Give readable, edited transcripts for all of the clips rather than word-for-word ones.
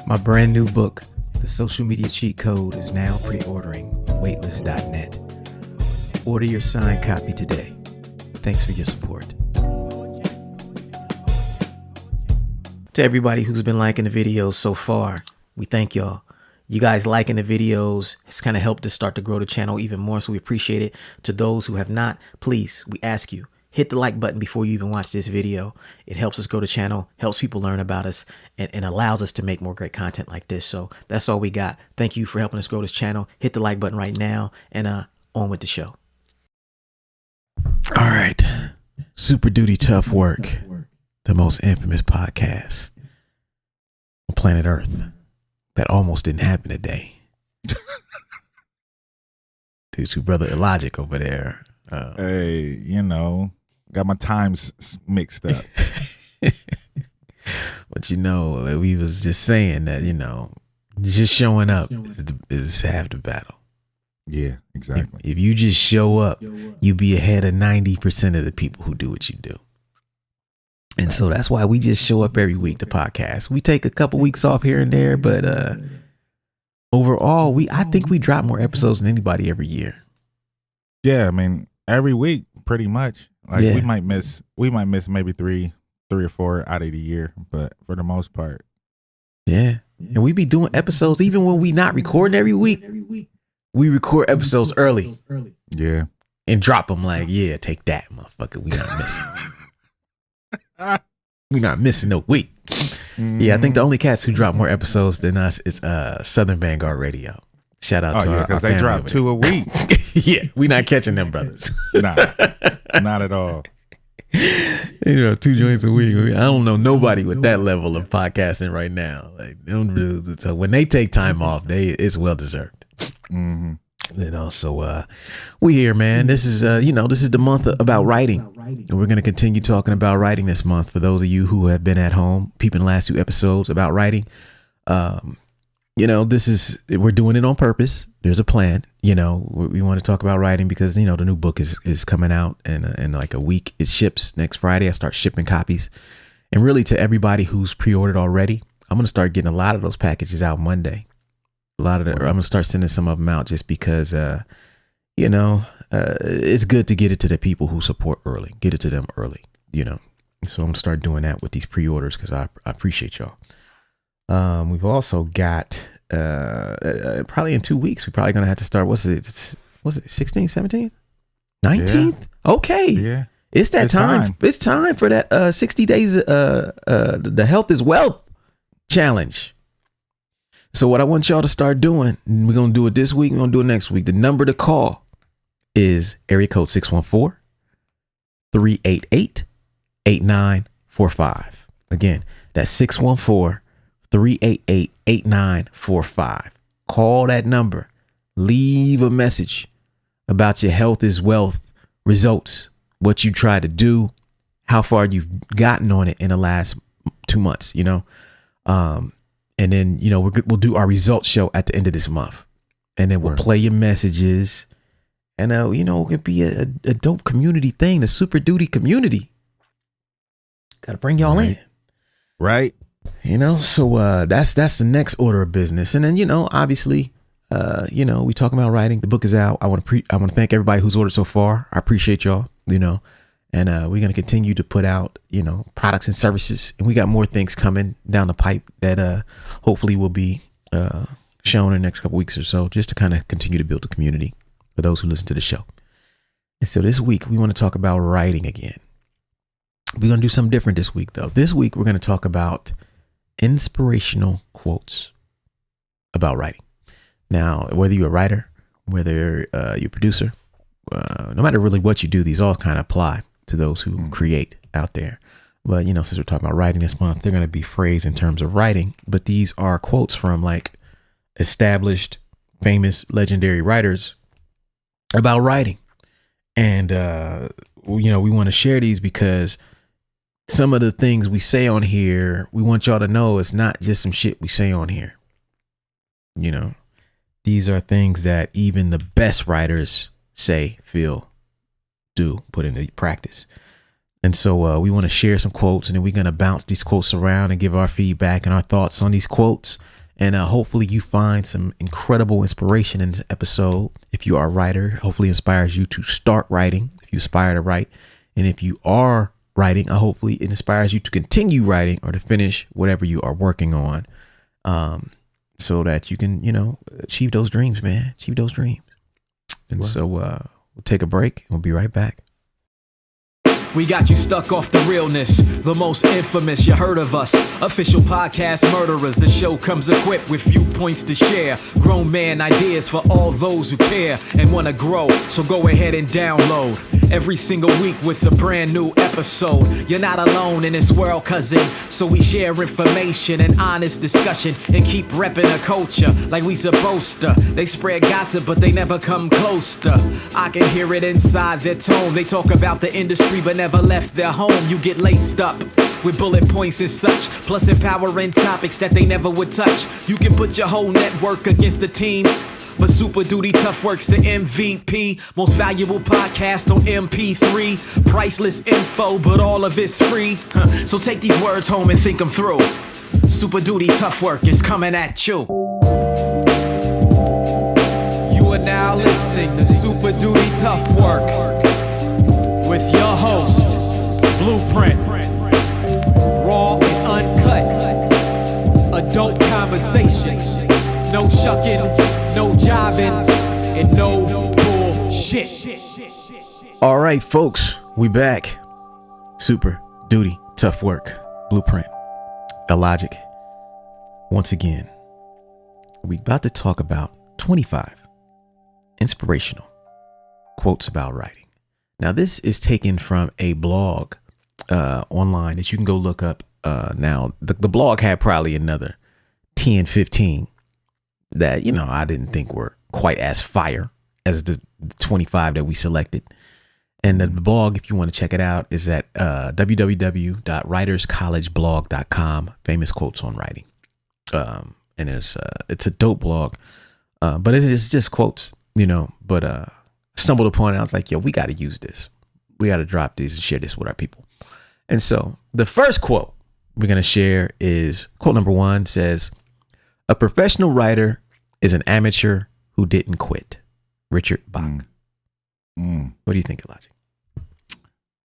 My brand new book, The Social Media Cheat Code, is now pre-ordering on waitlist.net. Order your signed copy today. Thanks for your support. To everybody who's been liking the videos so far, we thank y'all. You guys liking the videos has kind of helped us start to grow the channel even more, so we appreciate it. To those who have not, please, we ask you, hit the like button before you even watch this video. It helps us grow the channel, helps people learn about us, and allows us to make more great content like this. So that's all we got. Thank you for helping us grow this channel. Hit the like button right now, and on with the show. All right. Super Duty Tough Work, the most infamous podcast on planet Earth that almost didn't happen today. Dude's brother Illogic over there. Hey, got my times mixed up. But we was just saying that, just showing up is half the battle. Yeah, exactly. If you just show up, you be ahead of 90% of the people who do what you do. And so that's why we just show up every week to podcast. We take a couple weeks off here and there, but overall, I think we drop more episodes than anybody every year. Yeah, I mean, every week, pretty much. Like we might miss maybe three or four out of the year, but for the most part. Yeah. And we be doing episodes even when we not recording every week. We record episodes early. Yeah. And drop them like, yeah, take that, motherfucker. We not missing. We not missing no week. Mm-hmm. Yeah, I think the only cats who drop more episodes than us is Southern Vanguard Radio. Shout out to our because they drop 2 a week. Yeah, we not catching them brothers. Nah, not at all. 2 joints a week. I don't know nobody with that level of podcasting right now. Like, so when they take time off, it's well deserved. Mm-hmm. So we here, man. This is this is the month about writing, and we're gonna continue talking about writing this month. For those of you who have been at home peeping the last 2 episodes about writing, we're doing it on purpose. There's a plan. We want to talk about writing because the new book is coming out, and in like a week it ships. Next Friday I start shipping copies, and really to everybody who's pre-ordered already, I'm gonna start getting a lot of those packages out Monday. I'm gonna start sending some of them out just because it's good to get it to the people who support early, get it to them early, so I'm gonna start doing that with these pre-orders because I appreciate y'all. We've also got probably in 2 weeks we're probably gonna have to start, was it 16th, 17th, 19th? Okay, yeah, it's time. It's time for that 60 days the Health is Wealth challenge. So what I want y'all to start doing, and we're going to do it this week, we're going to do it next week. The number to call is area code 614-388-8945. Again, that's 614-388-8945. Call that number. Leave a message about your health is wealth results, what you try to do, how far you've gotten on it in the last 2 months, and then, we'll do our results show at the end of this month. And then we'll play your messages. And, it could be a dope community thing, the Super Duty community. Got to bring y'all in. Right. So that's the next order of business. And then, obviously, we talking about writing. The book is out. I want to thank everybody who's ordered so far. I appreciate y'all, And we're going to continue to put out, products and services. And we got more things coming down the pipe that hopefully will be shown in the next couple weeks or so, just to kind of continue to build the community for those who listen to the show. And so this week, we want to talk about writing again. We're going to do something different this week, though. This week, we're going to talk about inspirational quotes about writing. Now, whether you're a writer, whether you're a producer, no matter really what you do, these all kind of apply to those who create out there. But, since we're talking about writing this month, they're going to be phrased in terms of writing. But these are quotes from like established, famous, legendary writers about writing. And, we want to share these because some of the things we say on here, we want y'all to know it's not just some shit we say on here. These are things that even the best writers say, feel, do, put into practice. And so we want to share some quotes, and then we're going to bounce these quotes around and give our feedback and our thoughts on these quotes. And hopefully you find some incredible inspiration in this episode. If you are a writer, hopefully inspires you to start writing if you aspire to write. And if you are writing, hopefully it inspires you to continue writing or to finish whatever you are working on, so that you can, achieve those dreams, man. Achieve those dreams. And so we'll take a break and we'll be right back. We got you stuck off the realness, the most infamous, you heard of us. Official podcast murderers, the show comes equipped with viewpoints to share. Grown man ideas for all those who care and want to grow, so go ahead and download. Every single week with a brand new episode. You're not alone in this world, cousin. So we share information and honest discussion and keep repping the culture like we supposed to. They spread gossip, but they never come close to. I can hear it inside their tone. They talk about the industry, but never left their home. You get laced up with bullet points and such, plus empowering topics that they never would touch. You can put your whole network against the team, but Super Duty Tough Work's the MVP. Most valuable podcast on MP3. Priceless info, but all of it's free. So take these words home and think them through. Super Duty Tough Work is coming at you. You are now listening to Super Duty Tough Work with your host, Blueprint. Raw and uncut. Adult conversations. No shucking, no jiving, and no bullshit. All right, folks, we back. Super Duty Tough Work, Blueprint, Illogic. Once again, we about to talk about 25 inspirational quotes about writing. Now, this is taken from a blog online that you can go look up. Now, the blog had probably another 10, 15 that, I didn't think were quite as fire as the 25 that we selected. And the blog, if you want to check it out, is at www.writerscollegeblog.com. Famous quotes on writing. And it's a dope blog, but it's just quotes, but stumbled upon it. I was like, yo, we got to use this. We got to drop these and share this with our people. And so the first quote we're going to share is quote number 1 says, "A professional writer is an amateur who didn't quit." Richard Bach. What do you think, Illogic?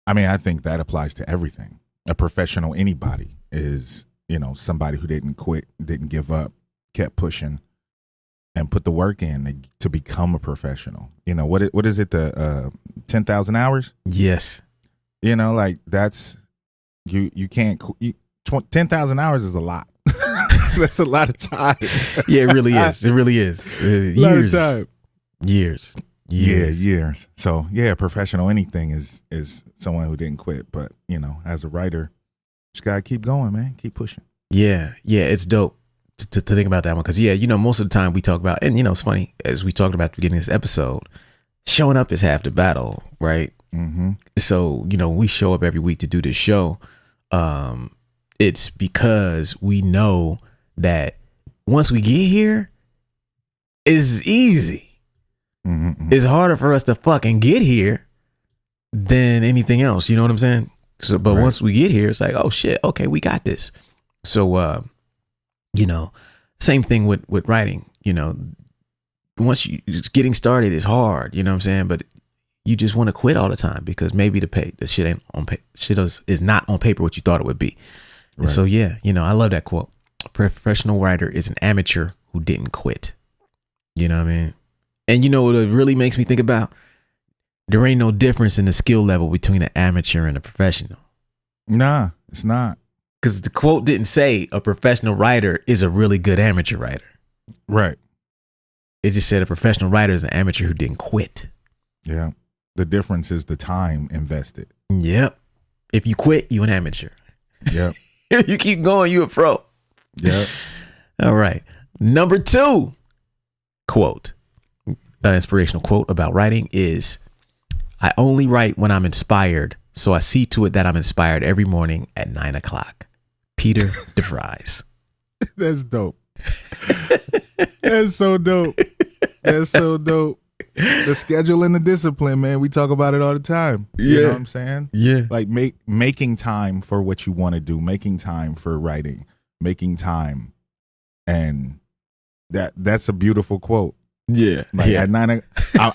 I mean, I think that applies to everything. A professional, anybody, is, somebody who didn't quit, didn't give up, kept pushing, and put the work in to become a professional. What is it? The 10,000 hours? Yes. Like that's you can't. 10,000 hours is a lot. That's a lot of time. Yeah, it really is. It really is. Years. Years. Yeah, years. So yeah, professional anything is someone who didn't quit. But as a writer, just gotta keep going, man. Keep pushing. Yeah, it's dope to think about that one because most of the time we talk about, and it's funny, as we talked about at the beginning of this episode, showing up is half the battle, right? Mm-hmm. So we show up every week to do this show. It's because we know that once we get here, it's easy. Mm-hmm. It's harder for us to fucking get here than anything else. You know what I'm saying? So, but Right. once we get here, it's like, oh shit, okay, we got this. So, same thing with writing. Once you getting started is hard. You know what I'm saying? But you just want to quit all the time because maybe the shit ain't on paper. Shit is not on paper what you thought it would be. And so I love that quote. A professional writer is an amateur who didn't quit. You know what I mean? And what it really makes me think about? There ain't no difference in the skill level between an amateur and a professional. Nah, it's not. Because the quote didn't say a professional writer is a really good amateur writer. Right. It just said a professional writer is an amateur who didn't quit. Yeah. The difference is the time invested. Yep. If you quit, you an amateur. Yep. If you keep going, you a pro. Yep. All right. Number 2 quote, inspirational quote about writing is, "I only write when I'm inspired, so I see to it that I'm inspired every morning at 9:00. Peter DeVries. That's dope. That's so dope. That's so dope. The schedule and the discipline, man. We talk about it all the time. You know what I'm saying? Yeah. Like making time for what you want to do, making time for writing, making time. And that's a beautiful quote. Yeah. Like yeah. at 9,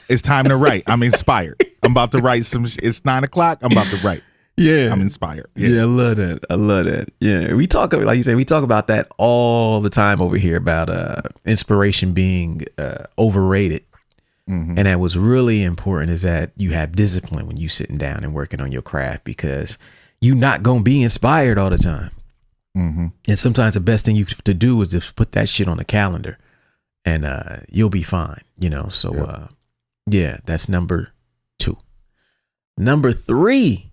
it's time to write. I'm inspired. I'm about to write some. It's 9 o'clock. I'm about to write. Yeah. I'm inspired. Yeah. I love that. I love that. Yeah. We talk, like you said, we talk about that all the time over here about inspiration being overrated. Mm-hmm. And that what's really important is that you have discipline when you sitting down and working on your craft, because you're not going to be inspired all the time. Mm-hmm. And sometimes the best thing you to do is just put that shit on the calendar and you'll be fine, you know? So, yeah, that's number 2. Number 3,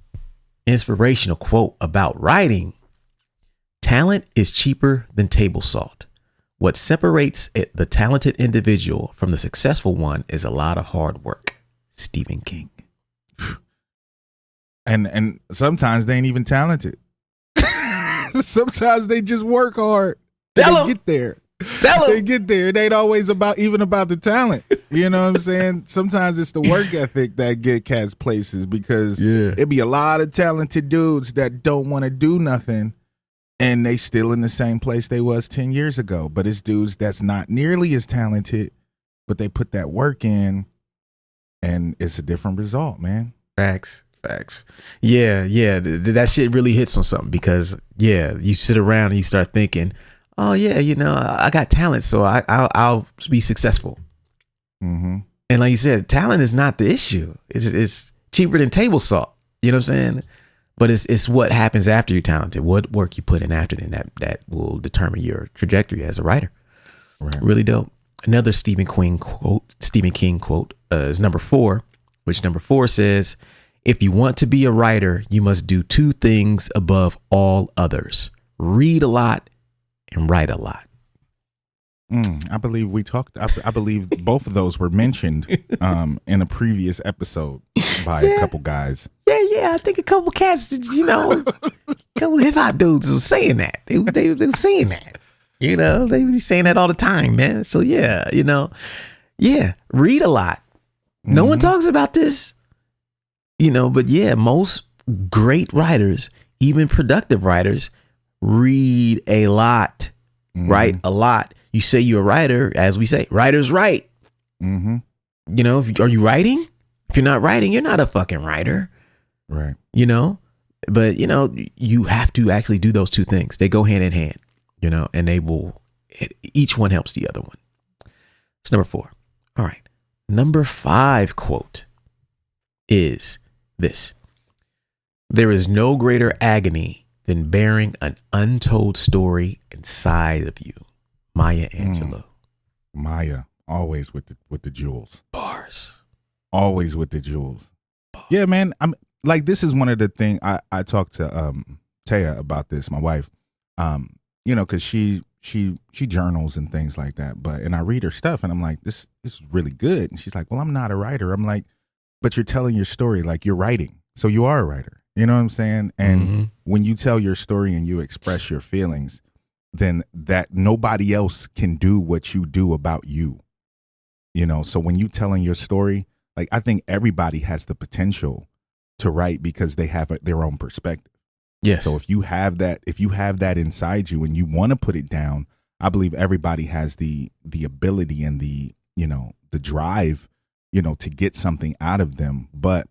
inspirational quote about writing. Talent is cheaper than table salt. What separates the talented individual from the successful one is a lot of hard work. Stephen King. And sometimes they ain't even talented. Sometimes they just work hard. Tell they 'em. get there. Tell 'em. They get there. It ain't always about the talent. You know what I'm saying? Sometimes it's the work ethic that get cats places, because it be a lot of talented dudes that don't want to do nothing, and they still in the same place they was 10 years ago. But it's dudes that's not nearly as talented, but they put that work in, and it's a different result, man. Facts. Yeah. That shit really hits on something, because you sit around and you start thinking, oh yeah, you know, I got talent, so I'll be successful. Mm-hmm. And like you said, talent is not the issue. It's cheaper than table salt. You know what I'm saying? But it's what happens after you're talented, what work you put in after then that will determine your trajectory as a writer. Right. Really dope. Another Stephen King quote is number 4, which number 4 says, if you want to be a writer, you must do 2 things above all others: read a lot and write a lot. I believe we talked. I believe both of those were mentioned in a previous episode by a couple guys. Yeah. I think a couple cats, you know, a couple hip hop dudes was saying that. They were saying that. You know, they be saying that all the time, man. So yeah, you know, read a lot. No one talks about this, you know, but yeah, most great writers, even productive writers, read a lot, write a lot. You say you're a writer, as we say, writers write. Mm-hmm. You know, are you writing? If you're not writing, you're not a fucking writer. Right. You know, but you know, you have to actually do those 2 things. They go hand in hand, you know, and each one helps the other one. It's number 4. All right. Number 5 quote is this: there is no greater agony than bearing an untold story inside of you. Maya Angelou. Maya, always with the jewels. Bars. Always with the jewels. Yeah, man. I'm like, this is one of the things I talked to Taya about this, my wife. You know, because she journals and things like that. And I read her stuff and I'm like, this is really good. And she's like, well, I'm not a writer. I'm like, but you're telling your story like you're writing. So you are a writer. You know what I'm saying? And when you tell your story and you express your feelings, then that nobody else can do what you do about you. You know, so when you telling your story, like, I think everybody has the potential to write because they have their own perspective. Yes. So if you have that inside you and you want to put it down, I believe everybody has the ability and the drive, you know, to get something out of them. But,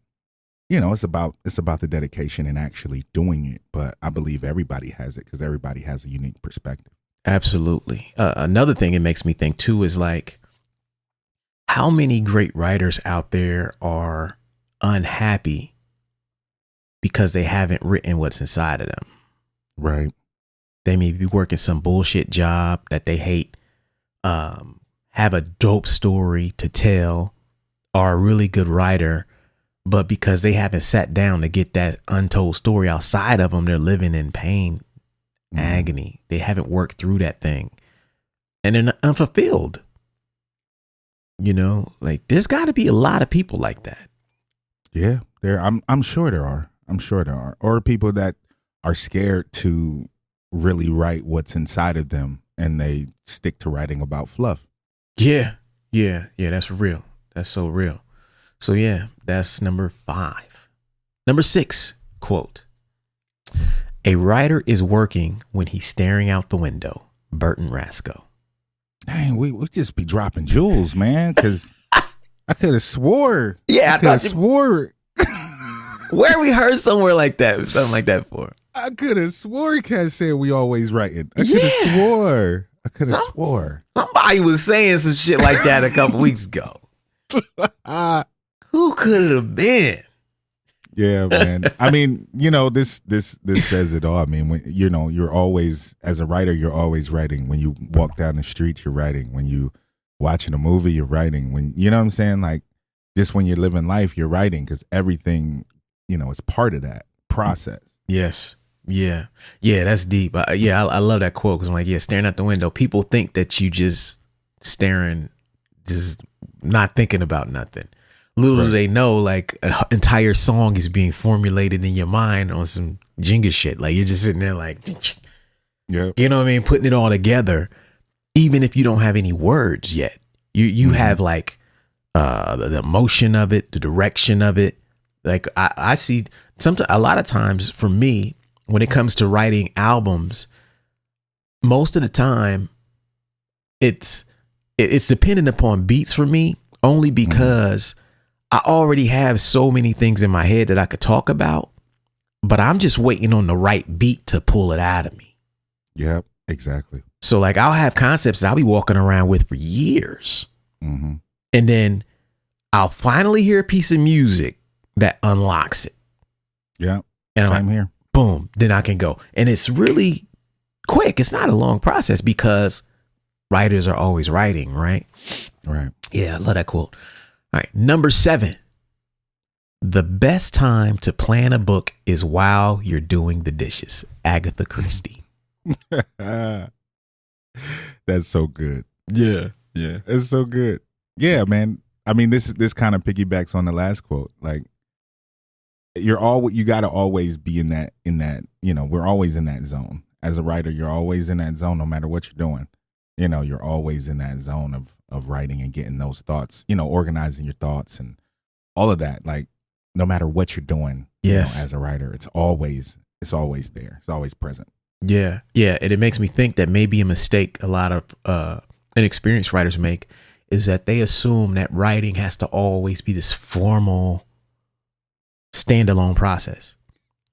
you know, it's about the dedication and actually doing it. But I believe everybody has it because everybody has a unique perspective. Absolutely. Another thing it makes me think too is like, how many great writers out there are unhappy because they haven't written what's inside of them? Right. They may be working some bullshit job that they hate, have a dope story to tell, are a really good writer, but because they haven't sat down to get that untold story outside of them, they're living in pain, agony. They haven't worked through that thing and they're unfulfilled. You know, like, there's got to be a lot of people like that. Yeah, I'm sure there are. I'm sure there are. Or people that are scared to really write what's inside of them and they stick to writing about fluff. Yeah, that's real. That's so real. So yeah, that's number 5. Number 6, quote, a writer is working when he's staring out the window. Burton Rasco. Dang, we just be dropping jewels, man, because I could have swore. Yeah, I could have swore. Where we heard somewhere like that, something like that before. I could have swore Cat said we always writing. I could have swore. I could have swore. Somebody was saying some shit like that a couple weeks ago. Who could it have been? Yeah, man. I mean, this says it all. I mean, when you're always, as a writer, you're always writing. When you walk down the street, you're writing. When you watching a movie, you're writing. When you know what I'm saying, like just when you're living life, you're writing because everything, is part of that process. Yes. Yeah. Yeah. That's deep. I love that quote because I'm like, yeah, staring out the window. People think that you just staring, just not thinking about nothing. Little do they know, like an entire song is being formulated in your mind on some Jenga shit. Like you're just sitting there like, yeah, you know what I mean? Putting it all together, even if you don't have any words yet. You have like the emotion of it, the direction of it. Like I see sometimes, a lot of times for me, when it comes to writing albums, most of the time it's dependent upon beats for me, only because I already have so many things in my head that I could talk about, but I'm just waiting on the right beat to pull it out of me. Yep, exactly. So like I'll have concepts that I'll be walking around with for years. Mm-hmm. And then I'll finally hear a piece of music that unlocks it. Yeah. And same here. Boom. Then I can go. And it's really quick. It's not a long process because writers are always writing, right? Right. Yeah, I love that quote. All right. Number 7. The best time to plan a book is while you're doing the dishes. Agatha Christie. That's so good. Yeah. Yeah. It's so good. Yeah, man. I mean, this kind of piggybacks on the last quote. Like, you got to always be in that, we're always in that zone. As a writer, you're always in that zone, no matter what you're doing. You're always in that zone of writing and getting those thoughts, organizing your thoughts and all of that. Like, no matter what you're doing, yes, as a writer, it's always there. It's always present. Yeah. Yeah. And it makes me think that maybe a mistake a lot of inexperienced writers make is that they assume that writing has to always be this formal standalone process.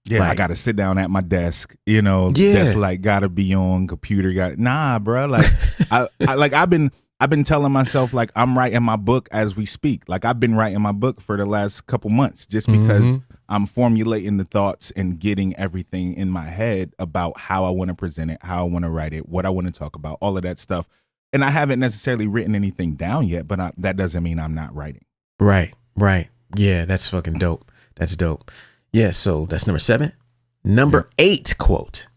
Yeah, like, I got to sit down at my desk, That's like got to be on computer. Nah, bro. Like I've been telling myself like I'm writing my book as we speak. Like I've been writing my book for the last couple months just because I'm formulating the thoughts and getting everything in my head about how I want to present it, how I want to write it, what I want to talk about, all of that stuff. And I haven't necessarily written anything down yet, but that doesn't mean I'm not writing. Right. Yeah, that's fucking dope. That's dope. Yeah, so that's number 7. Number 8 quote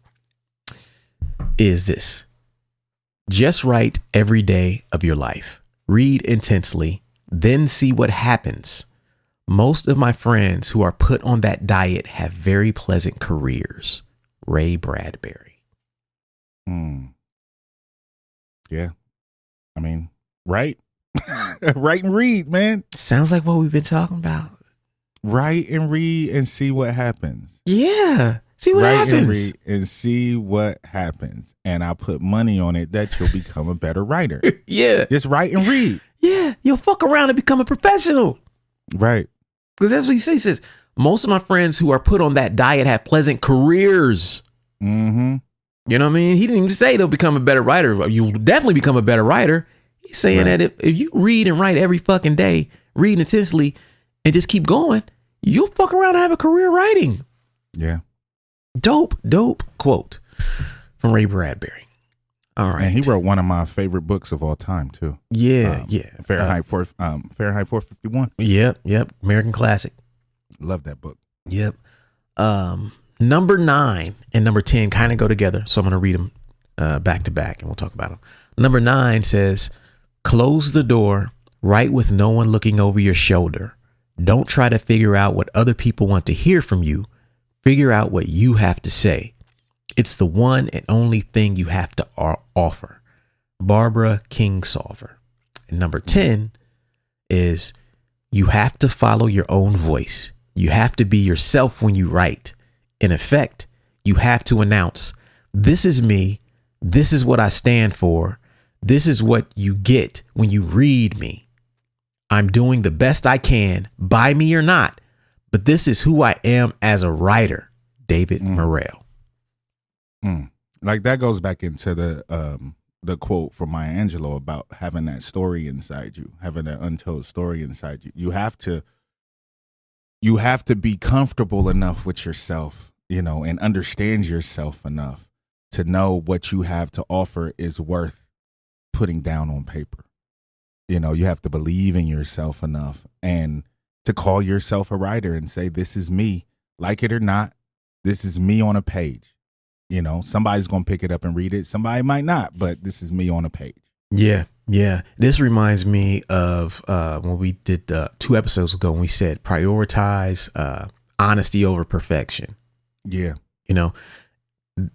is this. Just write every day of your life. Read intensely, then see what happens. Most of my friends who are put on that diet have very pleasant careers. Ray Bradbury. Yeah. I mean, write and read, man. Sounds like what we've been talking about. Write and read and see what happens. Yeah. See what happens. Write and read and see what happens. And I'll put money on it that you'll become a better writer. Yeah. Just write and read. Yeah. You'll fuck around and become a professional. Right. Because that's what he says. He says, most of my friends who are put on that diet have pleasant careers. Mm-hmm. You know what I mean? He didn't even say they'll become a better writer. You'll definitely become a better writer. He's saying that if you read and write every fucking day, read intensely, and just keep going, you'll fuck around and have a career writing. Yeah. Dope quote from Ray Bradbury. All right. And he wrote one of my favorite books of all time, too. Yeah. Fahrenheit 451. Yep. American classic. Love that book. Yep. Number 9 and number 10 kind of go together. So I'm going to read them back to back and we'll talk about them. Number 9 says, close the door, write with no one looking over your shoulder. Don't try to figure out what other people want to hear from you. Figure out what you have to say. It's the one and only thing you have to offer. Barbara Kingsolver. And number 10 is You have to follow your own voice. You have to be yourself when you write. In effect, you have to announce, this is me. This is what I stand for. This is what you get when you read me. I'm doing the best I can, by me or not, but this is who I am as a writer. David Morrell. Like that goes back into the quote from Maya Angelou about having that story inside you, having that untold story inside you. You have to be comfortable enough with yourself, and understand yourself enough to know what you have to offer is worth putting down on paper. You have to believe in yourself enough and to call yourself a writer and say, this is me, like it or not. This is me on a page. Somebody's going to pick it up and read it. Somebody might not, but this is me on a page. Yeah. This reminds me of when we did 2 episodes ago when we said prioritize honesty over perfection. Yeah.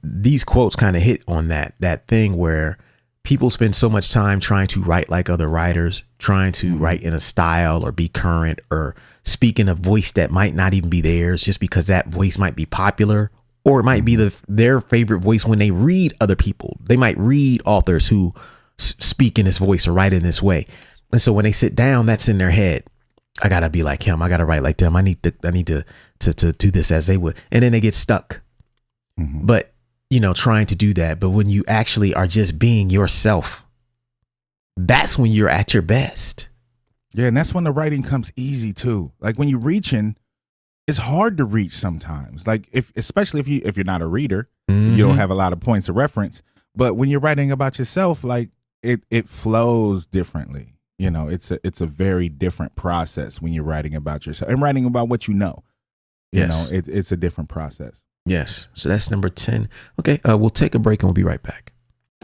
These quotes kind of hit on that thing where people spend so much time trying to write like other writers, trying to write in a style or be current or speak in a voice that might not even be theirs just because that voice might be popular, or it might be their favorite voice when they read other people. They might read authors who speak in this voice or write in this way. And so when they sit down, that's in their head. I got to be like him. I got to write like them. I need to do this as they would. And then they get stuck. But trying to do that. But when you actually are just being yourself, that's when you're at your best. Yeah. And that's when the writing comes easy too. Like when you're reaching, it's hard to reach sometimes. Like especially if you're not a reader, you don't have a lot of points of reference. But when you're writing about yourself, like it flows differently. It's a very different process when you're writing about yourself and writing about what you know. It's a different process. Yes. So that's number 10. Okay. We'll take a break and we'll be right back.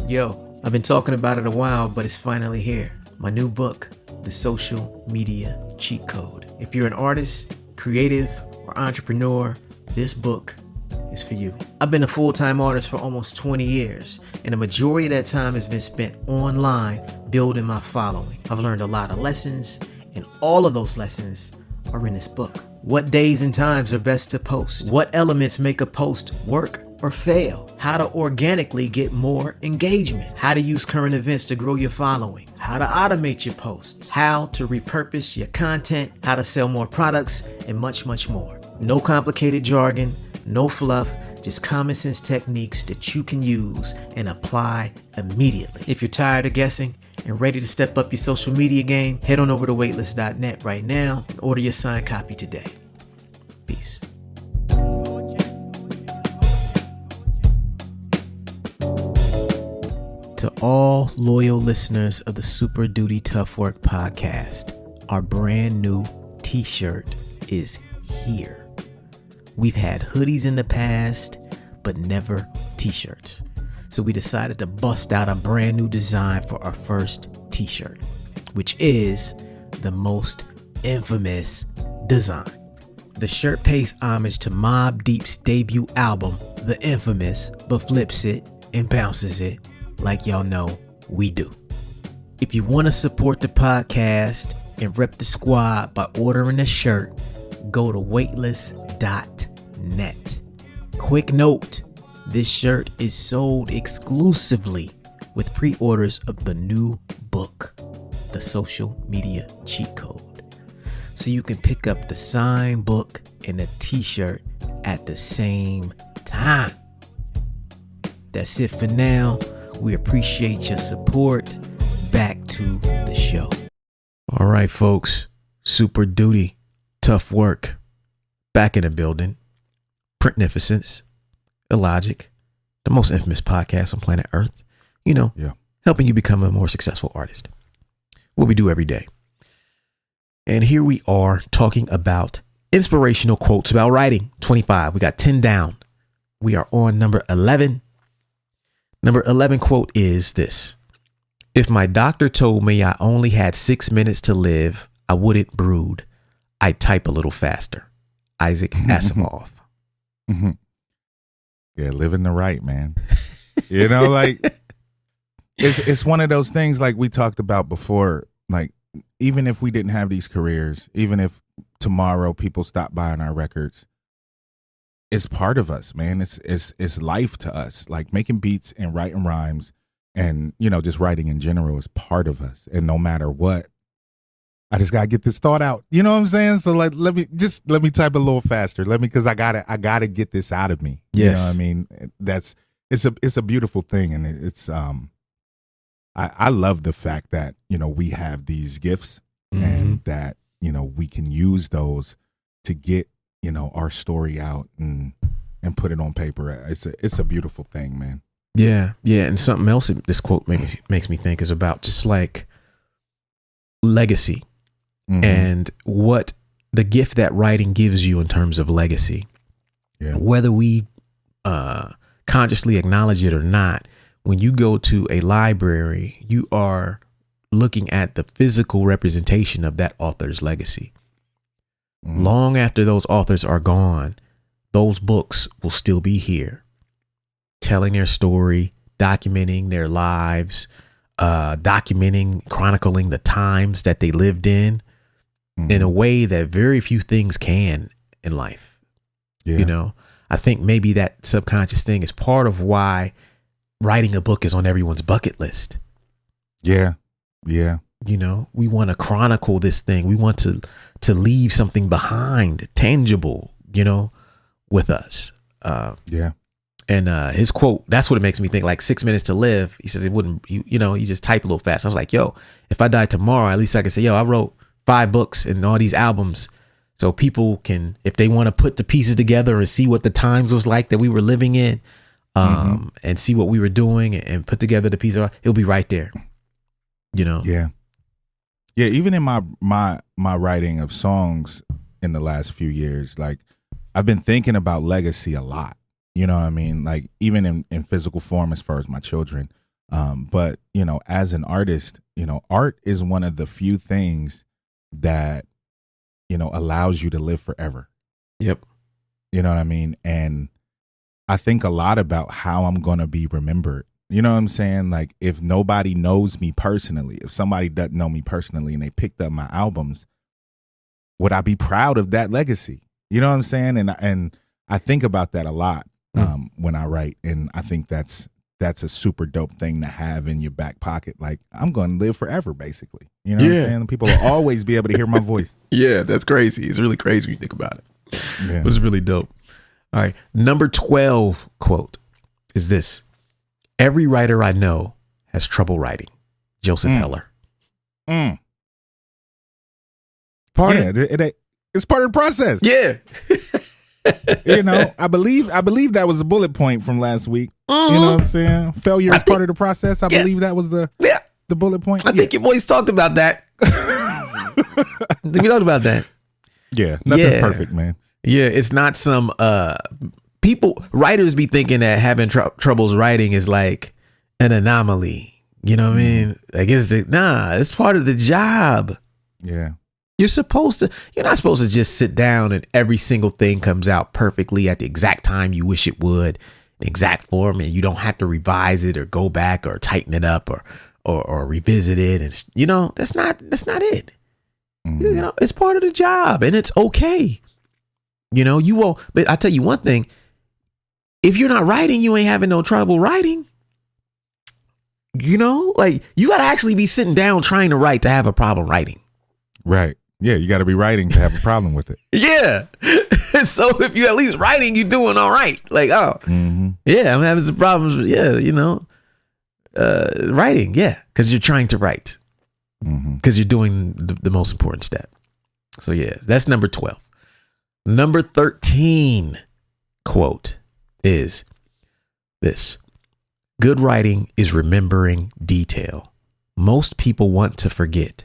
Yo, I've been talking about it a while, but it's finally here. My new book, The Social Media Cheat Code. If you're an artist, creative, or entrepreneur, this book is for you. I've been a full-time artist for almost 20 years, and the majority of that time has been spent online building my following. I've learned a lot of lessons, and all of those lessons are in this book. What days and times are best to post? What elements make a post work or fail? How to organically get more engagement? How to use current events to grow your following? How to automate your posts? How to repurpose your content? How to sell more products? And much, much more. No complicated jargon, no fluff, just common sense techniques that you can use and apply immediately. If you're tired of guessing and ready to step up your social media game, head on over to weightless.net right now and order your signed copy today. Peace. To all loyal listeners of the Super Duty Tough Work podcast, our brand new t-shirt is here. We've had hoodies in the past, but never t-shirts. So we decided to bust out a brand new design for our first t-shirt, which is the most infamous design. The shirt pays homage to Mobb Deep's debut album, The Infamous, but flips it and bounces it like y'all know we do. If you want to support the podcast and rep the squad by ordering a shirt, go to weightless.net. Quick note, this shirt is sold exclusively with pre-orders of the new book, The Social Media Cheat Code. So you can pick up the signed book and a t-shirt at the same time. That's it for now. We appreciate your support. Back to the show. All right, folks. Super Duty, Tough Work, back in the building. Printnificence, Illogic, the most infamous podcast on planet Earth. Helping you become a more successful artist. What we do every day. And here we are talking about inspirational quotes about writing. 25. We got 10 down. We are on number 11. Number 11 quote is this. If my doctor told me I only had 6 minutes to live, I wouldn't brood. I'd type a little faster. Isaac Asimov. Yeah, living the right, man. Like it's one of those things like we talked about before. Like even if we didn't have these careers, even if tomorrow people stop buying our records, it's part of us, man. It's life to us. Like making beats and writing rhymes and, you know, just writing in general is part of us. And no matter what, I just gotta get this thought out. You know what I'm saying? So like, let me type a little faster. Cause I gotta get this out of me. Yes. You know what I mean? It's a beautiful thing. And it's, I love the fact that, you know, we have these gifts and that, you know, we can use those to get, you know, our story out and put it on paper. It's a beautiful thing, man. Yeah. Yeah. And something else this quote makes me think is about just like legacy and what the gift that writing gives you in terms of legacy. Yeah. Whether we consciously acknowledge it or not, when you go to a library, you are looking at the physical representation of that author's legacy. Long after those authors are gone, those books will still be here, telling their story, documenting their lives, chronicling the times that they lived in a way that very few things can in life. Yeah. You know, I think maybe that subconscious thing is part of why writing a book is on everyone's bucket list. Yeah. Yeah. You know, we want to chronicle this thing. We want to leave something behind, tangible, you know, with us. Yeah. And his quote, that's what it makes me think, like 6 minutes to live. He says it wouldn't, you know, he just typed a little fast. I was like, yo, if I die tomorrow, at least I can say, yo, I wrote 5 books and all these albums. So people can, if they want to put the pieces together and see what the times was like that we were living in, and see what we were doing and put together the piece, it'll be right there. You know? Yeah. Yeah. Even in my writing of songs in the last few years, like I've been thinking about legacy a lot. You know what I mean? Like even in physical form as far as my children. But, you know, as an artist, you know, art is one of the few things that, you know, allows you to live forever. Yep. You know what I mean? And I think a lot about how I'm going to be remembered. You know what I'm saying? Like if nobody knows me personally, if somebody doesn't know me personally and they picked up my albums, would I be proud of that legacy? You know what I'm saying? And I think about that a lot when I write. And I think that's a super dope thing to have in your back pocket. Like I'm going to live forever, basically. You know what I'm saying? People will always be able to hear my voice. Yeah, that's crazy. It's really crazy when you think about it. Yeah. It was really dope. All right. Number 12 quote is this. Every writer I know has trouble writing. Joseph Heller. It's part of the process. Yeah. You know, I believe that was a bullet point from last week. You know what I'm saying? Failure is part of the process. I believe that was the bullet point. I think your boys talked about that. We talked about that. Yeah, nothing's perfect, man. Yeah, it's not some writers be thinking that having troubles writing is like an anomaly. You know what I mean? Like it's part of the job. Yeah. You're not supposed to just sit down and every single thing comes out perfectly at the exact time you wish it would, the exact form, and you don't have to revise it or go back or tighten it up or revisit it. And you know, that's not it. You know, it's part of the job and it's okay. You know, you won't, but I'll tell you one thing. If you're not writing, you ain't having no trouble writing. You know, like you got to actually be sitting down trying to write to have a problem writing. Right. Yeah. You got to be writing to have a problem with it. Yeah. So if you at least writing, you're doing all right. Like, yeah, I'm having some problems. Yeah. You know, writing. Yeah. Cause you're trying to write because you're doing the most important step. So yeah, that's number 12. Number 13 quote is this. Good writing is remembering detail. Most people want to forget.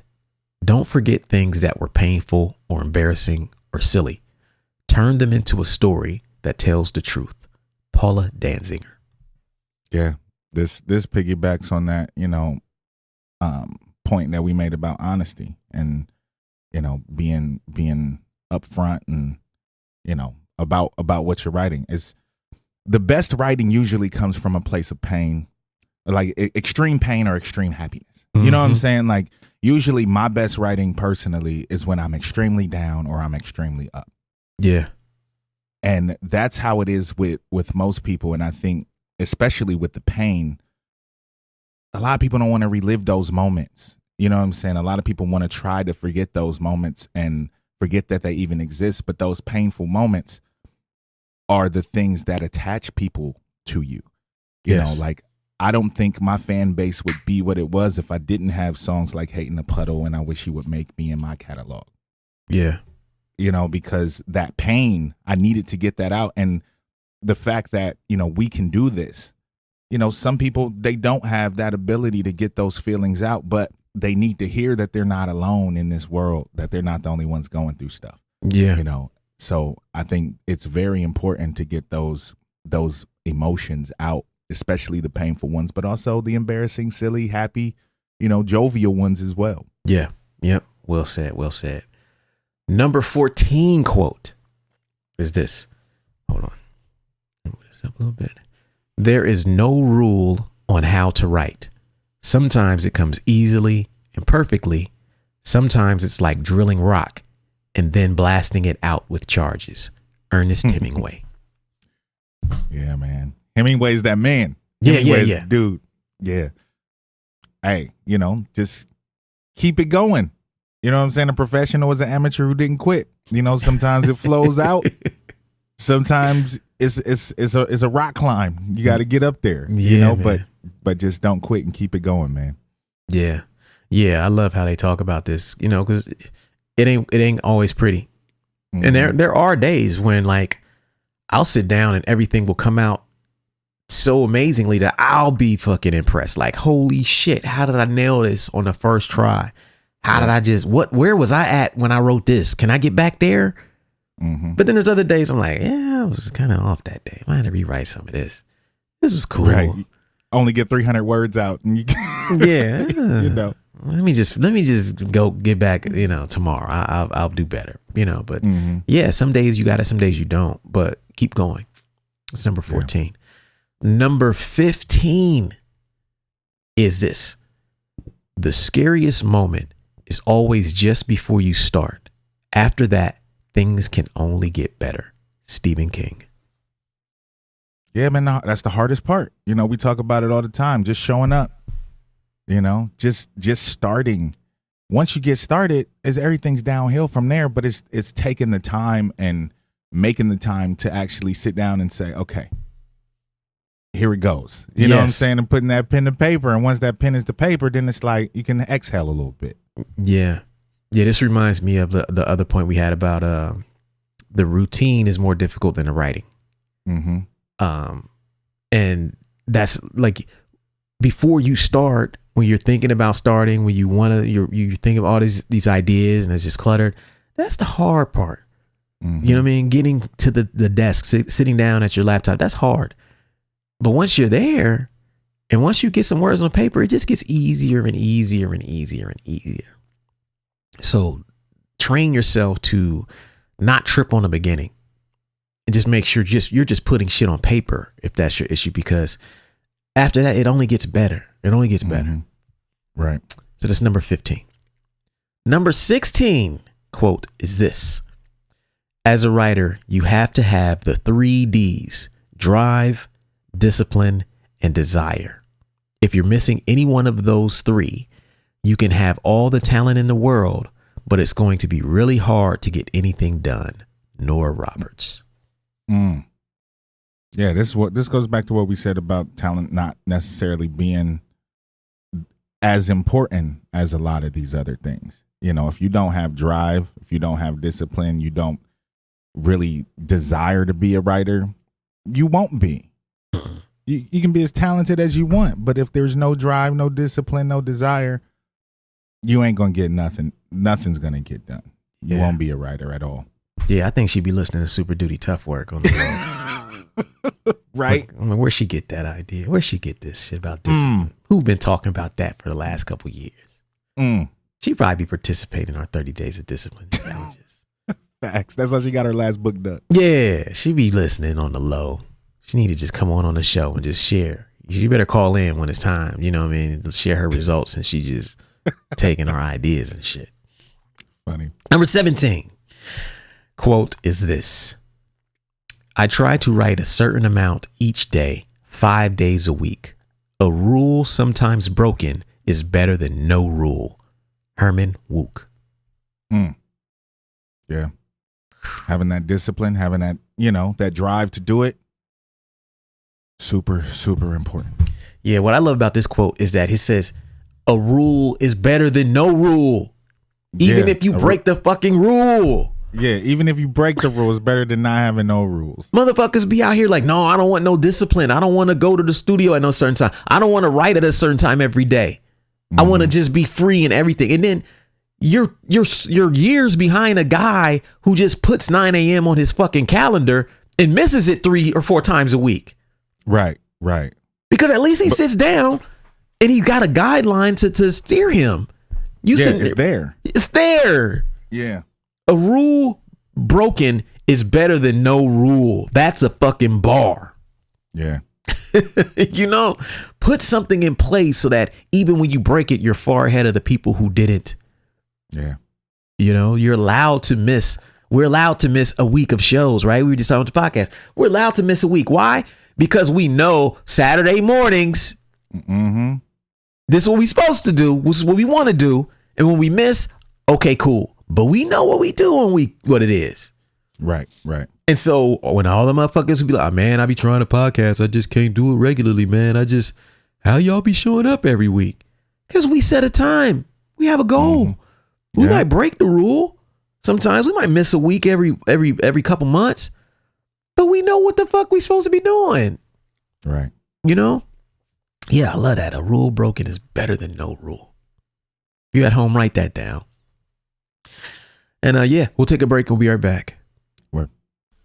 Don't forget things that were painful or embarrassing or silly. Turn them into a story that tells the truth. Paula Danziger. Yeah. This piggybacks on that, you know, point that we made about honesty and, you know, being upfront and, you know, about what you're writing. Is the best writing usually comes from a place of pain, like extreme pain or extreme happiness. You know what I'm saying? Like usually my best writing personally is when I'm extremely down or I'm extremely up. Yeah. And that's how it is with most people. And I think especially with the pain, a lot of people don't want to relive those moments. You know what I'm saying? A lot of people want to try to forget those moments and forget that they even exist. But those painful moments are the things that attach people to you. You know, like, I don't think my fan base would be what it was if I didn't have songs like Hate in a Puddle and I Wish You Would Make Me in my catalog. Yeah. You know, because that pain, I needed to get that out. And the fact that, you know, we can do this. You know, some people, they don't have that ability to get those feelings out, but they need to hear that they're not alone in this world, that they're not the only ones going through stuff. Yeah. You know, so I think it's very important to get those emotions out, especially the painful ones, but also the embarrassing, silly, happy, you know, jovial ones as well. Yeah. Yep. Well said. Well said. Number 14 quote is this. Hold on. Move this up a little bit. There is no rule on how to write. Sometimes it comes easily and perfectly. Sometimes it's like drilling rock and then blasting it out with charges. Ernest Hemingway. Yeah, man. Hemingway's that man. Yeah, Hemingway's yeah. dude. Yeah. Hey, you know, just keep it going. You know what I'm saying? A professional is an amateur who didn't quit. You know, sometimes it flows out. Sometimes it's a rock climb. You got to get up there. Yeah, you know, man. but just don't quit and keep it going, man. Yeah. Yeah. I love how they talk about this, you know, because it ain't always pretty. Mm-hmm. And there are days when, like, I'll sit down and everything will come out so amazingly that I'll be fucking impressed. Like, holy shit, how did I nail this on the first try? How did I just, where was I at when I wrote this? Can I get back there? Mm-hmm. But then there's other days I'm like, yeah, I was kind of off that day. I had to rewrite some of this. This was cool. Right. Only get 300 words out. And you Yeah. you know. Let me just go get back, you know, tomorrow. I'll do better, you know, but yeah, some days you got it, some days you don't, but keep going. It's number 14. Yeah. Number 15 is this. The scariest moment is always just before you start. After that, things can only get better. Stephen King. Yeah, man, that's the hardest part. You know, we talk about it all the time. Just showing up. You know, just starting. Once you get started, everything's downhill from there. But it's taking the time and making the time to actually sit down and say, okay, here it goes. You know what I'm saying? And putting that pen to paper. And once that pen is to paper, then it's like you can exhale a little bit. Yeah. Yeah, this reminds me of the other point we had about the routine is more difficult than the writing. Mm-hmm. And that's like before you start, when you're thinking about starting, when you want to, you think of all these ideas and it's just cluttered. That's the hard part. Mm-hmm. You know what I mean? Getting to the desk, sitting down at your laptop, that's hard. But once you're there and once you get some words on paper, it just gets easier and easier and easier and easier. So train yourself to not trip on the beginning and just make sure you're just putting shit on paper if that's your issue, because after that, it only gets better. It only gets better. Right. So that's number 15. Number 16 quote is this. As a writer, you have to have the 3 Ds: drive, discipline, and desire. If you're missing any one of those 3, you can have all the talent in the world, but it's going to be really hard to get anything done. Nora Roberts. Yeah, this goes back to what we said about talent not necessarily being as important as a lot of these other things. You know, if you don't have drive, if you don't have discipline, you don't really desire to be a writer, you won't be. You can be as talented as you want, but if there's no drive, no discipline, no desire, you ain't gonna get nothing. Nothing's gonna get done. You won't be a writer at all. Yeah, I think she'd be listening to Super Duty Tough Work on the road. Right? I mean, where'd she get that idea? Where'd she get this shit about discipline? Who've been talking about that for the last couple years? She'd probably be participating in our 30 Days of Discipline challenges. Facts. That's how she got her last book done. Yeah, she'd be listening on the low. She need to just come on the show and just share. She better call in when it's time. You know what I mean? Share her results, and she just taking our ideas and shit. Funny. Number 17 quote is this: I try to write a certain amount each day, 5 days a week. A rule sometimes broken is better than no rule. Herman Wouk. Yeah. Having that discipline, having that, that drive to do it. Super, super important. Yeah, what I love about this quote is that it says a rule is better than no rule. Even if you break the fucking rule. Yeah, even if you break the rules, better than not having no rules. Motherfuckers be out here like, no, I don't want no discipline. I don't want to go to the studio at no certain time. I don't want to write at a certain time every day. I want to just be free and everything. And then you're years behind a guy who just puts 9 a.m. on his fucking calendar and misses it 3 or 4 times a week. Right. Because at least he sits down and he's got a guideline to steer him. It's there. It's there. Yeah. A rule broken is better than no rule. That's a fucking bar. Yeah. Put something in place so that even when you break it, you're far ahead of the people who didn't. Yeah. You're allowed to miss. We're allowed to miss a week of shows, right? We were just talking about the podcast. We're allowed to miss a week. Why? Because we know Saturday mornings, this is what we're supposed to do. This is what we want to do. And when we miss, okay, cool. But we know what we do when what it is. Right. And so when all the motherfuckers would be like, man, I be trying to podcast. I just can't do it regularly, man. How y'all be showing up every week? Because we set a time. We have a goal. We might break the rule. Sometimes we might miss a week every couple months. But we know what the fuck we supposed to be doing. Right. Yeah, I love that. A rule broken is better than no rule. If you at home, write that down. And we'll take a break and we'll be right back. Word.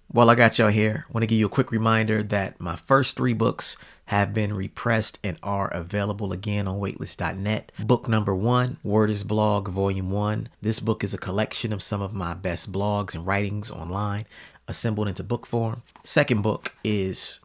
While I got y'all here, I want to give you a quick reminder that my first 3 books have been repressed and are available again on waitlist.net. Book number 1, Word is Blog, Volume 1. This book is a collection of some of my best blogs and writings online, assembled into book form. Second book is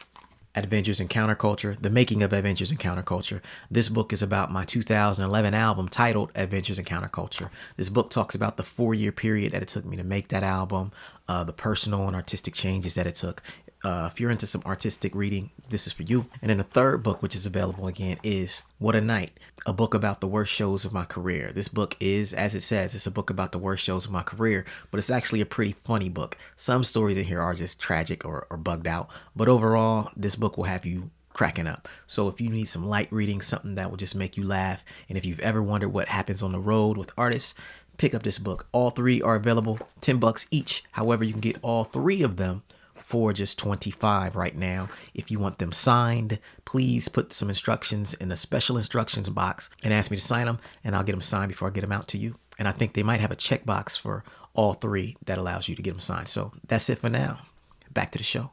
Adventures in Counterculture, The Making of Adventures in Counterculture. This book is about my 2011 album titled Adventures in Counterculture. This book talks about the 4-year period that it took me to make that album, the personal and artistic changes that it took. If you're into some artistic reading, this is for you. And then the third book, which is available again, is What a Night, a book about the worst shows of my career. This book is, as it says, it's a book about the worst shows of my career, but it's actually a pretty funny book. Some stories in here are just tragic or bugged out, but overall, this book will have you cracking up. So if you need some light reading, something that will just make you laugh, and if you've ever wondered what happens on the road with artists, pick up this book. All 3 are available, $10 each. However, you can get all 3 of them for just $25 right now. If you want them signed, please put some instructions in the special instructions box and ask me to sign them, and I'll get them signed before I get them out to you. And I think they might have a checkbox for all 3 that allows you to get them signed. So that's it for now. Back to the show.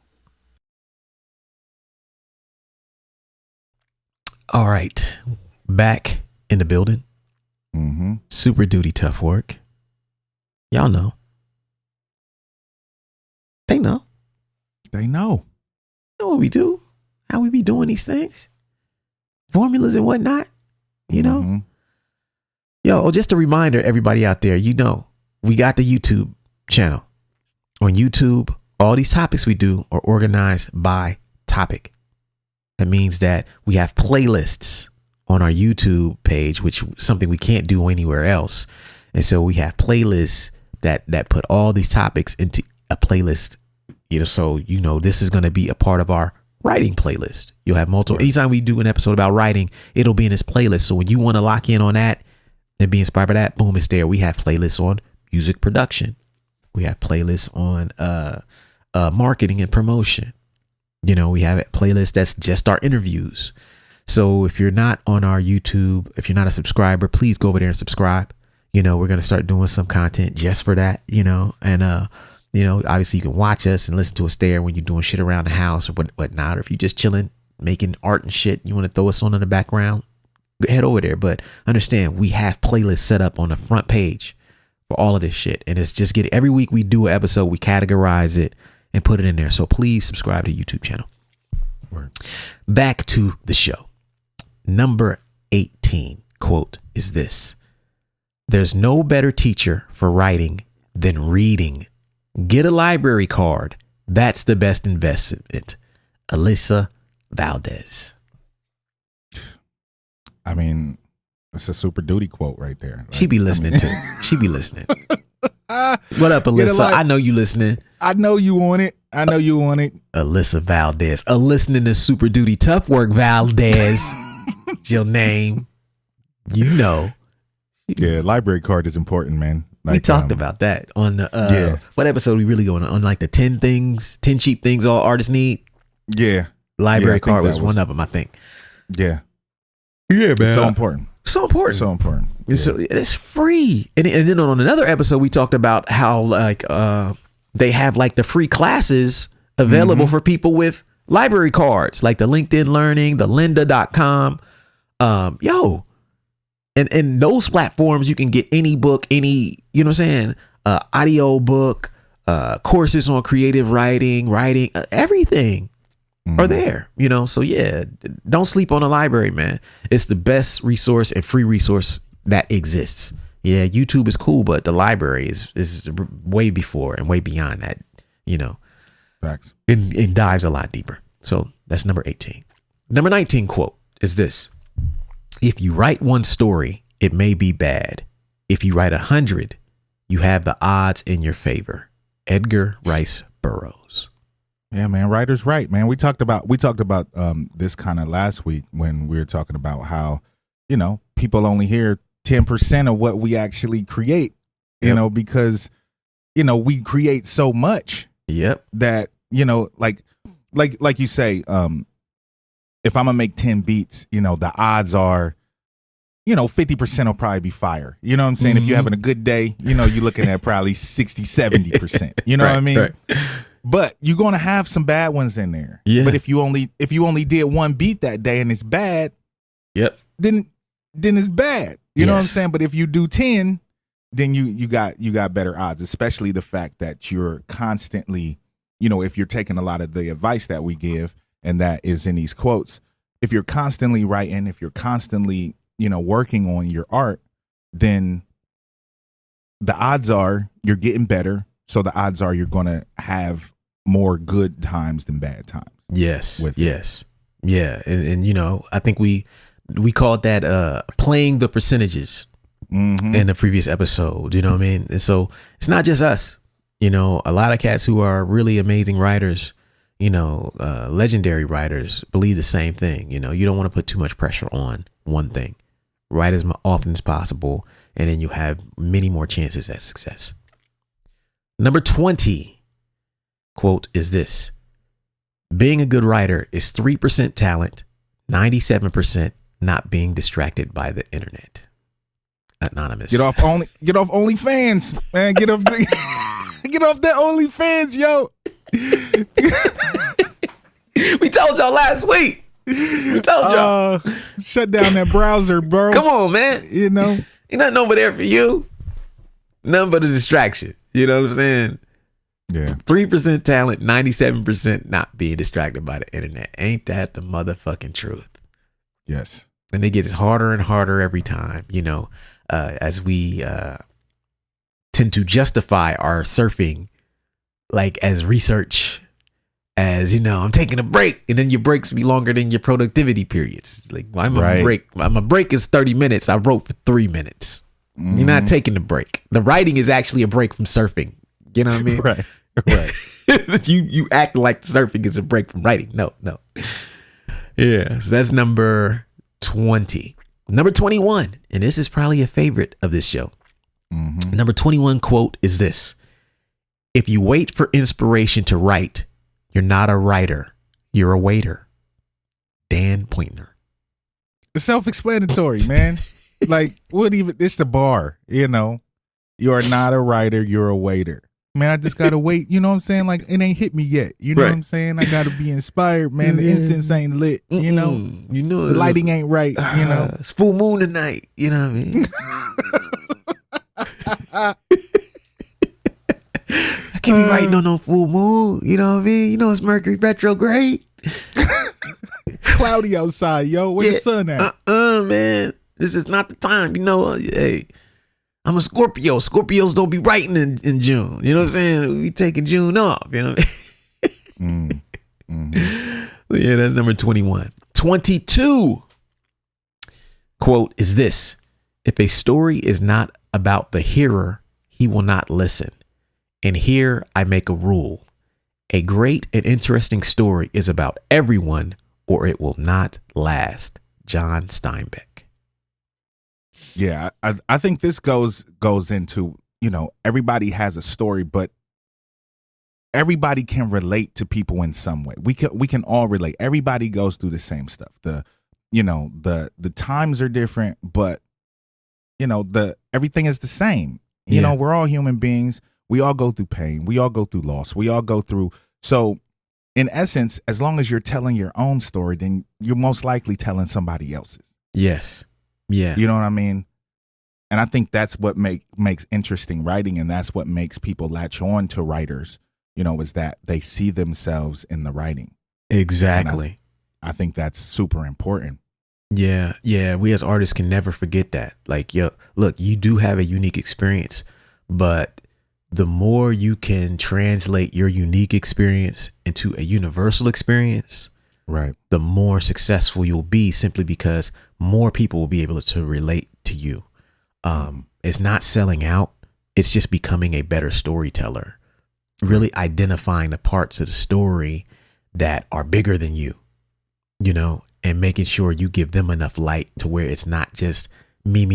All right, back in the building. Super duty tough work. Y'all know. They know. They know. You know what we do, how we be doing these things, formulas and whatnot, Yo, just a reminder, everybody out there, we got the YouTube channel. On YouTube, all these topics we do are organized by topic. That means that we have playlists on our YouTube page, which is something we can't do anywhere else. And so we have playlists that put all these topics into a playlist. So this is going to be a part of our writing playlist. You'll have multiple. Anytime we do an episode about writing, it'll be in this playlist. So when you want to lock in on that and be inspired by that, boom, it's there. We have playlists on music production. We have playlists on marketing and promotion. We have a playlist that's just our interviews. So if you're not on our YouTube, if you're not a subscriber, please go over there and subscribe. We're going to start doing some content just for that, and obviously you can watch us and listen to us there when you're doing shit around the house or whatnot. Or if you're just chilling, making art and shit, you want to throw us on in the background, head over there. But understand, we have playlists set up on the front page for all of this shit. And it's just every week we do an episode, we categorize it and put it in there. So please subscribe to the YouTube channel. Word. Back to the show. Number 18 quote is this: There's no better teacher for writing than reading. Get a library card. That's the best investment. Alyssa Valdez. I mean, that's a Super Duty quote right there. Like, She be listening too. She be listening. What up, Alyssa? I know you listening. I know you on it. Alyssa Valdez. A listening to Super Duty Tough Work Valdez. It's your name. You know. Yeah, library card is important, man. Like, we talked about that on the what episode we really going on like the 10 cheap things all artists need. Yeah. Library card was one of them, I think. Yeah. Yeah, man. It's so important. Yeah. So it's free. And then on another episode, we talked about how like they have like the free classes available for people with library cards, like the LinkedIn Learning, the lynda.com. And those platforms, you can get any book, you know what I'm saying? Audio book, courses on creative writing, everything are there, you know? So yeah, don't sleep on the library, man. It's the best resource and free resource that exists. Yeah, YouTube is cool, but the library is way before and way beyond that, you know? Facts. It dives a lot deeper. So that's number 18. Number 19 quote is this. If you write one story, it may be bad. If you write 100, you have the odds in your favor. Edgar Rice Burroughs. Yeah, man. Writers write, man. We talked about this kind of last week when we were talking about how, you know, people only hear 10% of what we actually create, you know, because, you know, we create so much. Yep. That, you know, like you say, if I'm gonna make 10 beats, you know, the odds are, you know, 50% will probably be fire. You know what I'm saying? If you're having a good day, you know, you're looking at probably 60, 70%. You know what I mean? Right. But you're gonna have some bad ones in there. Yeah. But if you only did one beat that day and it's bad, then it's bad. You know what I'm saying? But if you do 10, then you got better odds, especially the fact that you're constantly, you know, if you're taking a lot of the advice that we give, and that is in these quotes, if you're constantly writing, if you're constantly, you know, working on your art, then the odds are you're getting better. So the odds are you're going to have more good times than bad times. Yes. Yes. Yeah. And, you know, I think we called that playing the percentages in the previous episode. You know what I mean? And so it's not just us. You know, a lot of cats who are really amazing writers, you know, legendary writers believe the same thing. You know, you don't want to put too much pressure on one thing. Write as often as possible, and then you have many more chances at success. Number 20 quote is this. Being a good writer is 3% talent, 97% not being distracted by the internet. Anonymous. Get off OnlyFans, man. Get off that OnlyFans, yo. We told y'all last week. We told y'all. Shut down that browser, bro. Come on, man. You know, ain't nothing over there for you. Nothing but a distraction. You know what I'm saying? Yeah. 3% talent, 97% not being distracted by the internet. Ain't that the motherfucking truth? Yes. And it gets harder and harder every time, you know, as we tend to justify our surfing like as research, as, you know, I'm taking a break, and then your breaks be longer than your productivity periods. Like, I'm a break. My break is 30 minutes. I wrote for 3 minutes. You're not taking the break. The writing is actually a break from surfing. You know what I mean? Right. You act like surfing is a break from writing. No. Yeah. So that's number 20. Number 21, and this is probably a favorite of this show. Number 21 quote is this. If you wait for inspiration to write, you're not a writer. You're a waiter. Dan Pointner. It's self-explanatory, man. Like, it's the bar, you know. You are not a writer, you're a waiter. Man, I just gotta wait. You know what I'm saying? Like, it ain't hit me yet. You know what I'm saying? I gotta be inspired, man. The incense ain't lit. You know, the lighting ain't right. You know, it's full moon tonight. You know what I mean? I can't be writing on no full moon. You know what I mean? You know it's Mercury retrograde. It's cloudy outside, yo. Where's the sun at? Man, this is not the time. You know, hey, I'm a Scorpio. Scorpios don't be writing in June. You know what I'm saying? We taking June off. You know what I mean? Yeah, that's number 21. 22 quote is this: if a story is not about the hearer, he will not listen. And here I make a rule: a great and interesting story is about everyone, or it will not last. John Steinbeck. Yeah, I think this goes into, you know, everybody has a story, but everybody can relate to people in some way. We can all relate. Everybody goes through the same stuff. The times are different, but you know, everything is the same. You know, we're all human beings. We all go through pain. We all go through loss. We all go through. So in essence, as long as you're telling your own story, then you're most likely telling somebody else's. Yes. Yeah. You know what I mean? And I think that's what makes interesting writing, and that's what makes people latch on to writers, you know, is that they see themselves in the writing. Exactly. I think that's super important. Yeah. Yeah. We as artists can never forget that. Like, yo, look, you do have a unique experience, but the more you can translate your unique experience into a universal experience, right, the more successful you'll be, simply because more people will be able to relate to you. It's not selling out. It's just becoming a better storyteller, really identifying the parts of the story that are bigger than you, you know, and making sure you give them enough light to where it's not just me.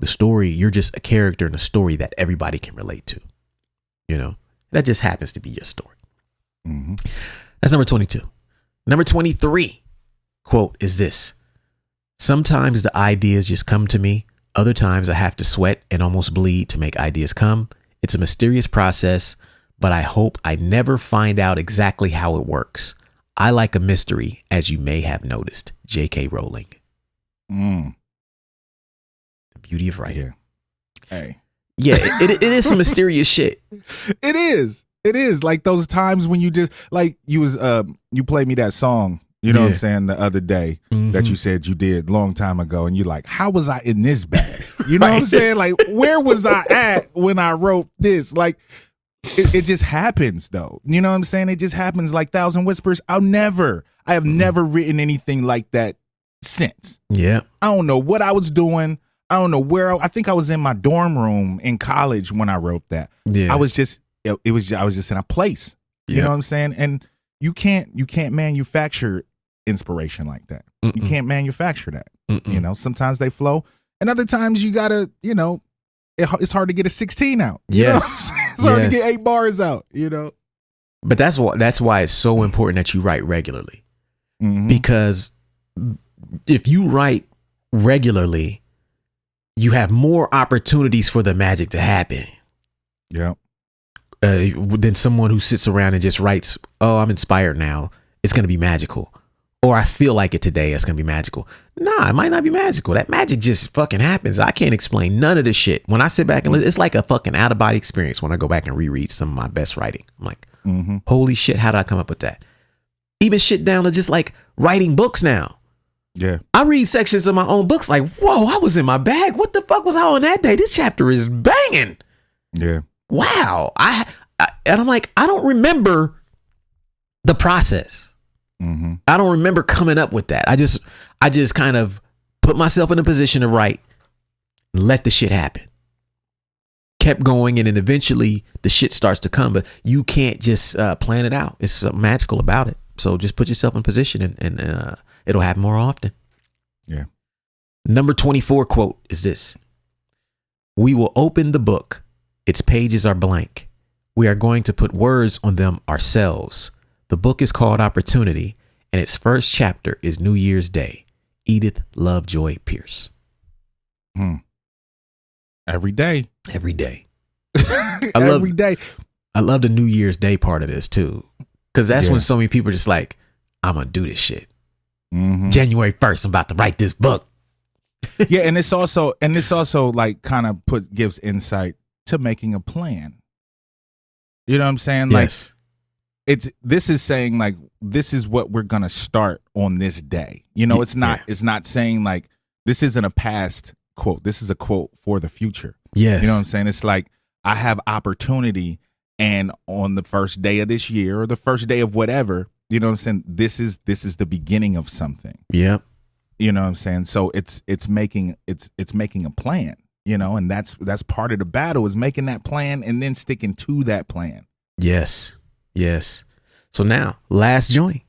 The story, you're just a character in a story that everybody can relate to, you know, that just happens to be your story. Mm-hmm. That's number 22. Number 23 quote is this: sometimes the ideas just come to me. Other times I have to sweat and almost bleed to make ideas come. It's a mysterious process, but I hope I never find out exactly how it works. I like a mystery, as you may have noticed. J.K. Rowling. The beauty of writing. Yeah. Hey. Yeah, it is some mysterious shit. It is. It is like those times when you just like you played me that song, you know what I'm saying, the other day that you said you did long time ago, and you're like, how was I in this bag? You know what I'm saying? Like, where was I at when I wrote this? Like, it just happens though. You know what I'm saying? It just happens like Thousand Whispers. I have never written anything like that since. Yeah. I don't know what I was doing. I don't know where I think I was in my dorm room in college when I wrote that. Yeah. I was just in a place. You know what I'm saying? And you can't manufacture inspiration like that. You can't manufacture that. You know, sometimes they flow, and other times you gotta, you know, it's hard to get a 16 out. Yes. It's hard to get 8 bars out, you know. But that's why it's so important that you write regularly. Because if you write regularly, you have more opportunities for the magic to happen. Yeah. Than someone who sits around and just writes, oh, I'm inspired now, it's going to be magical. Or I feel like it today, it's going to be magical. Nah, it might not be magical. That magic just fucking happens. I can't explain none of this shit. When I sit back and listen, it's like a fucking out of body experience when I go back and reread some of my best writing. I'm like, holy shit, how did I come up with that? Even shit down to just like writing books now. Yeah. I read sections of my own books like, whoa, I was in my bag. What the fuck was I on that day? This chapter is banging. Yeah. Wow. And I'm like, I don't remember the process. I don't remember coming up with that. I just kind of put myself in a position to write and let the shit happen. Kept going, and then eventually the shit starts to come, but you can't just plan it out. It's something magical about it. So just put yourself in position and it'll happen more often. Yeah. Number 24 quote is this: we will open the book. Its pages are blank. We are going to put words on them ourselves. The book is called Opportunity, and its first chapter is New Year's Day. Edith Lovejoy Pierce. Every day. Every day. Every day. I love the New Year's Day part of this too, because that's when so many people are just like, I'm going to do this shit. January 1st, I'm about to write this book. Yeah, and it's also like kind of gives insight to making a plan. You know what I'm saying? Yes. Like this is saying like this is what we're gonna start on this day. You know, it's not saying like this isn't a past quote. This is a quote for the future. Yes. You know what I'm saying? It's like I have opportunity, and on the first day of this year or the first day of whatever, you know what I'm saying? This is the beginning of something. Yep. You know what I'm saying? So it's making a plan, you know, and that's part of the battle, is making that plan and then sticking to that plan. Yes. Yes. So now, last joint.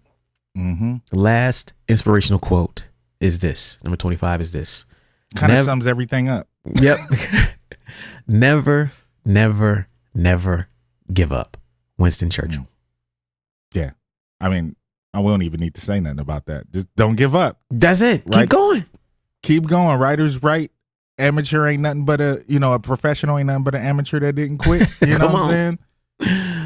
Mm-hmm. Last inspirational quote is this. Number 25 is this. Kind of sums everything up. Yep. Never, never, never give up. Winston Churchill. Yeah. I mean, I won't even need to say nothing about that. Just don't give up. That's it. Right? Keep going. Keep going. Writers write. Amateur ain't nothing but a professional ain't nothing but an amateur that didn't quit. You know what I'm saying?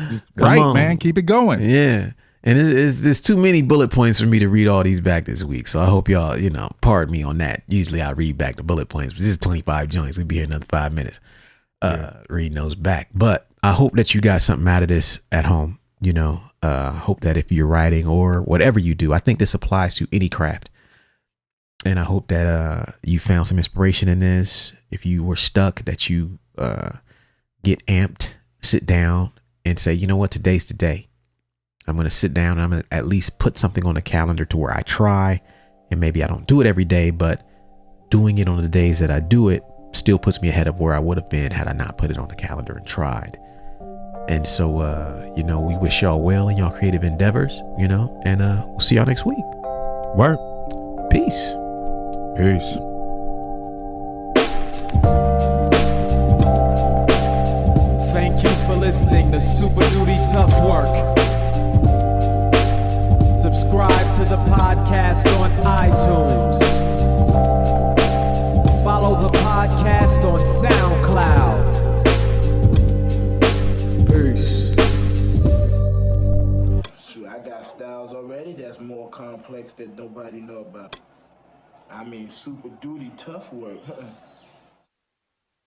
Just write, man. Keep it going. Yeah. And there's too many bullet points for me to read all these back this week. So I hope y'all, pardon me on that. Usually I read back the bullet points, but this is 25 joints. We'll be here another 5 minutes reading those back. But I hope that you got something out of this at home. Hope that if you're writing or whatever you do, I think this applies to any craft. And I hope that you found some inspiration in this. If you were stuck, that you get amped, sit down and say, you know what, today's the day. I'm going to sit down and I'm going to at least put something on the calendar to where I try. And maybe I don't do it every day, but doing it on the days that I do it still puts me ahead of where I would have been had I not put it on the calendar and tried. And so, we wish y'all well in y'all creative endeavors, and we'll see y'all next week. Word. Peace. Peace. Thank you for listening to Super Duty Tough Work. Subscribe to the podcast on iTunes. Follow the podcast on SoundCloud. Peace. Shoot, I got styles already that's more complex that nobody know about. I mean, super duty tough work.